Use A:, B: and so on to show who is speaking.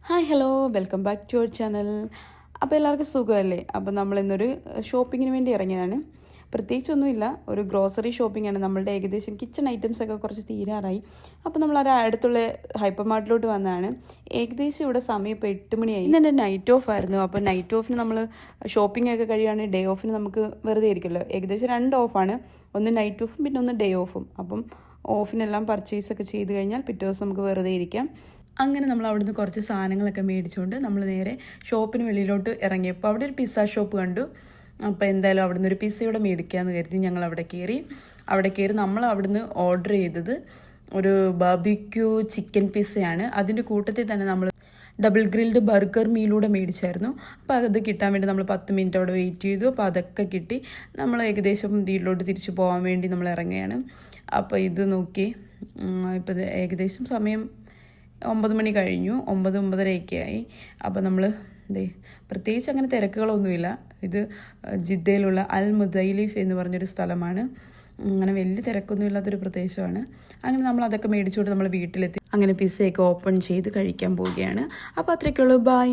A: Hi hello welcome back to our channel. അപ്പോൾ എല്ലാവർക്കും സുഖമല്ലേ? അപ്പോൾ നമ്മളിന്നൊരു ഷോപ്പിങ്ങിന് വേണ്ടി ഇറങ്ങിയതാണ്. പ്രത്യേകിച്ചൊന്നുമില്ല, ഒരു ഗ്രോസറി ഷോപ്പിംഗ് ആണ്. നമ്മളുടെ ഏകദേശം കിച്ചൺ ഐറ്റംസൊക്കെ കുറച്ച് തീരാറായി. അപ്പോൾ നമ്മൾ അടുത്തുള്ള ഹൈപ്പർ മാർട്ടിലോട്ട് വന്നതാണ്. ഏകദേശം ഇവിടെ സമയം ഇപ്പോൾ 8 മണിയായി. ഇന്ന് എൻ്റെ നൈറ്റ് ഓഫ് ആയിരുന്നു. അപ്പോൾ നൈറ്റ് ഓഫിന് നമ്മൾ ഷോപ്പിംഗ് ഒക്കെ കഴിയുകയാണെങ്കിൽ ഡേ ഓഫിന് നമുക്ക് വെറുതെ ഇരിക്കുമല്ലോ. ഏകദേശം 2 ഓഫാണ്, ഒന്ന് നൈറ്റ് ഓഫും പിന്നെ ഒന്ന് ഡേ ഓഫും. അപ്പം ഓഫിനെല്ലാം പർച്ചേസൊക്കെ ചെയ്ത് കഴിഞ്ഞാൽ പിറ്റേ ദിവസം നമുക്ക് വെറുതെ ഇരിക്കാം. അങ്ങനെ നമ്മൾ അവിടുന്ന് കുറച്ച് സാധനങ്ങളൊക്കെ മേടിച്ചുകൊണ്ട് നമ്മൾ നേരെ ഷോപ്പിന് വെളിയിലോട്ട് ഇറങ്ങിയപ്പോൾ അവിടെ ഒരു പിസ്സ ഷോപ്പ് കണ്ടു. അപ്പോൾ എന്തായാലും അവിടുന്ന് ഒരു പിസ്സയുടെ മേടിക്കാമെന്ന് കരുതി ഞങ്ങൾ അവിടെ കയറി നമ്മൾ അവിടുന്ന് ഓർഡർ ചെയ്തത് ഒരു ബാർബിക്യൂ ചിക്കൻ പിസ്സയാണ്. അതിൻ്റെ കൂട്ടത്തിൽ തന്നെ നമ്മൾ ഡബിൾ ഗ്രിൽഡ് ബർഗർ മീലൂടെ മേടിച്ചായിരുന്നു. അപ്പോൾ അത് കിട്ടാൻ വേണ്ടി നമ്മൾ 10 മിനിറ്റ് അവിടെ വെയിറ്റ് ചെയ്തു. അപ്പോൾ അതൊക്കെ കിട്ടി. നമ്മൾ ഏകദേശം വീട്ടിലോട്ട് തിരിച്ചു പോകാൻ വേണ്ടി നമ്മൾ ഇറങ്ങുകയാണ്. അപ്പോൾ ഇത് നോക്കി, ഇപ്പോൾ ഏകദേശം സമയം 9 മണി കഴിഞ്ഞു, 9-9:30 ആയി. അപ്പോൾ നമ്മൾ പ്രത്യേകിച്ച് അങ്ങനെ തിരക്കുകളൊന്നുമില്ല. ഇത് ജിദ്ദയിലുള്ള അൽ മുദൈലിഫ് എന്ന് പറഞ്ഞൊരു സ്ഥലമാണ്. അങ്ങനെ വലിയ തിരക്കൊന്നും ഇല്ലാത്തൊരു പ്രദേശമാണ്. അങ്ങനെ നമ്മൾ അതൊക്കെ മേടിച്ചുകൊണ്ട് നമ്മൾ വീട്ടിലെത്തി. അങ്ങനെ പിസ്സയൊക്കെ ഓപ്പൺ ചെയ്ത് കഴിക്കാൻ പോവുകയാണ്. അപ്പോൾ അത്രയ്ക്കുള്ളൂ. ബൈ.